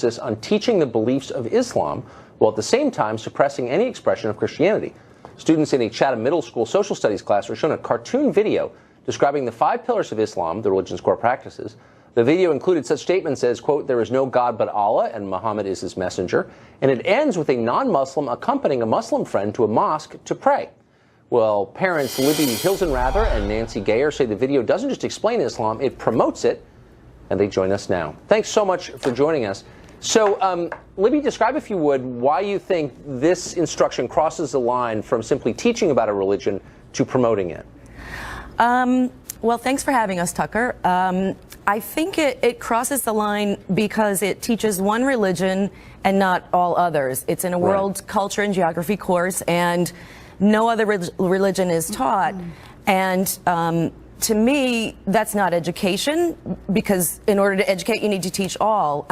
on teaching the beliefs of Islam, while at the same time suppressing any expression of Christianity. Students in a Chatham Middle School social studies class were shown a cartoon video describing the 5 pillars of Islam, the religion's core practices. The video included such statements as, quote, "There is no God but Allah, and Muhammad is his messenger," and it ends with a non-Muslim accompanying a Muslim friend to a mosque to pray. Well, parents Libby Hilsenrath and Nancy Gayer say the video doesn't just explain Islam, it promotes it, and they join us now. Thanks so much for joining us. So, Libby, describe, if you would, why you think this instruction crosses the line from simply teaching about a religion to promoting it. Well, thanks for having us, Tucker. I think it crosses the line because it teaches one religion and not all others. It's in a world culture and geography course, and no other religion is taught. And to me, that's not education, because in order to educate, you need to teach all.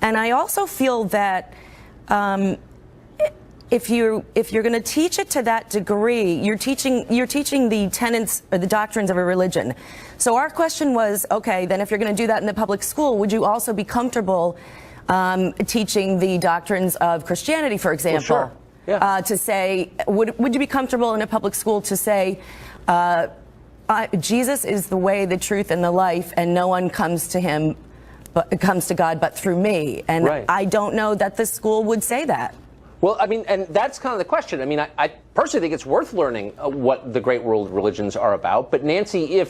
And I also feel that if you're going to teach it to that degree, you're teaching the tenets or the doctrines of a religion. So our question was, okay, then if you're going to do that in the public school, would you also be comfortable teaching the doctrines of Christianity, for example? Well, sure. Yeah. To say, would you be comfortable in a public school to say, Jesus is the way, the truth, and the life, and no one comes to him, but comes to God but through me? And I don't know that the school would say that. Well, I mean, and that's kind of the question. I mean, I personally think it's worth learning what the great world religions are about. But Nancy,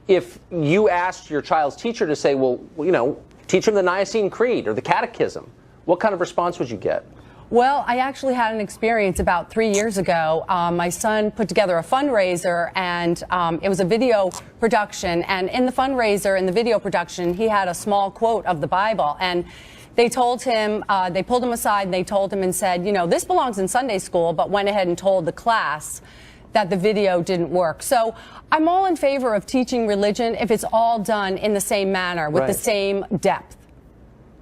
if you asked your child's teacher to say, well, you know, teach them the Nicene Creed or the Catechism, what kind of response would you get? Well, I actually had an experience about 3 years ago. My son put together a fundraiser, and it was a video production. And in the fundraiser, in the video production, he had a small quote of the Bible. And they told him, they pulled him aside and they told him and said, you know, this belongs in Sunday school, but went ahead and told the class that the video didn't work. So I'm all in favor of teaching religion if it's all done in the same manner, with the same depth.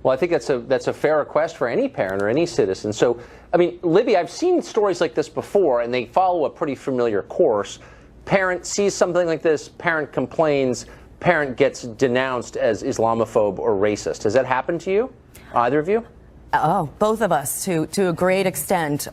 Well, I think that's a fair request for any parent or any citizen. So, I mean, Libby, I've seen stories like this before, and they follow a pretty familiar course. Parent sees something like this, parent complains, parent gets denounced as Islamophobe or racist. Has that happened to you, either of you? Oh, both of us, to a great extent.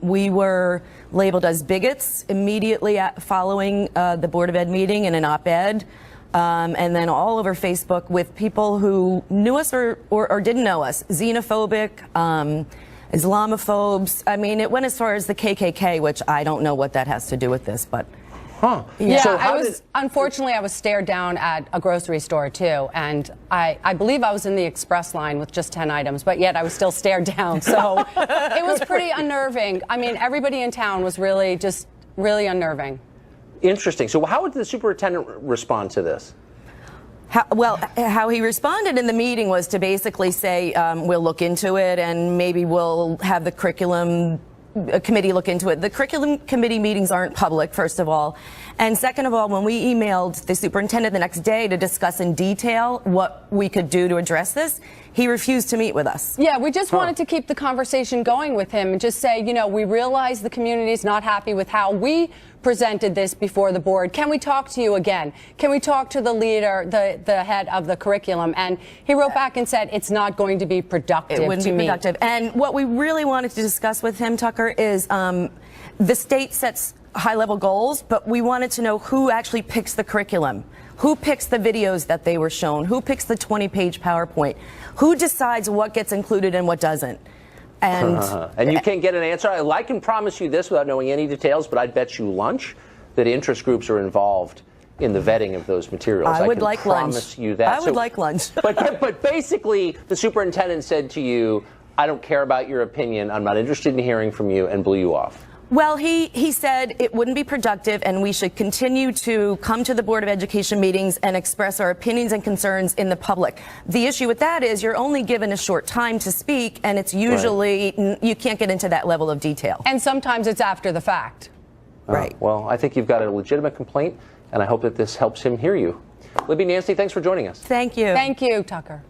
We were labeled as bigots immediately following the Board of Ed meeting in an op-ed. And then all over Facebook with people who knew us or didn't know us. Xenophobic, Islamophobes. I mean, it went as far as the KKK, which I don't know what that has to do with this, but... Yeah, so unfortunately, I was stared down at a grocery store, too. And I believe I was in the express line with just 10 items, but yet I was still stared down. So it was pretty unnerving. I mean, everybody in town was really unnerving. Interesting. So how would the superintendent respond to this? How he responded in the meeting was to basically say, we'll look into it, and maybe we'll have the curriculum committee look into it. The curriculum committee meetings aren't public, first of all. And second of all, when we emailed the superintendent the next day to discuss in detail what we could do to address this, he refused to meet with us. Yeah, we just wanted to keep the conversation going with him and just say, you know, we realize the community is not happy with how we presented this before the board. Can we talk to you again? Can we talk to the leader, the head of the curriculum? And he wrote back and said, it's not going to be productive. It wouldn't be productive. And what we really wanted to discuss with him, Tucker, is the state sets high-level goals, but we wanted to know who actually picks the curriculum. Who picks the videos that they were shown? Who picks the 20-page PowerPoint? Who decides what gets included and what doesn't? And you can't get an answer. I can promise you this without knowing any details, but I'd bet you lunch that interest groups are involved in the vetting of those materials. I would like lunch. Promise you that. I would like lunch. But basically, the superintendent said to you, I don't care about your opinion. I'm not interested in hearing from you, and blew you off. Well, he said it wouldn't be productive, and we should continue to come to the Board of Education meetings and express our opinions and concerns in the public. The issue with that is you're only given a short time to speak, and it's usually, you can't get into that level of detail. And sometimes it's after the fact. Right. Well, I think you've got a legitimate complaint, and I hope that this helps him hear you. Libby, Nancy, thanks for joining us. Thank you. Thank you, Tucker.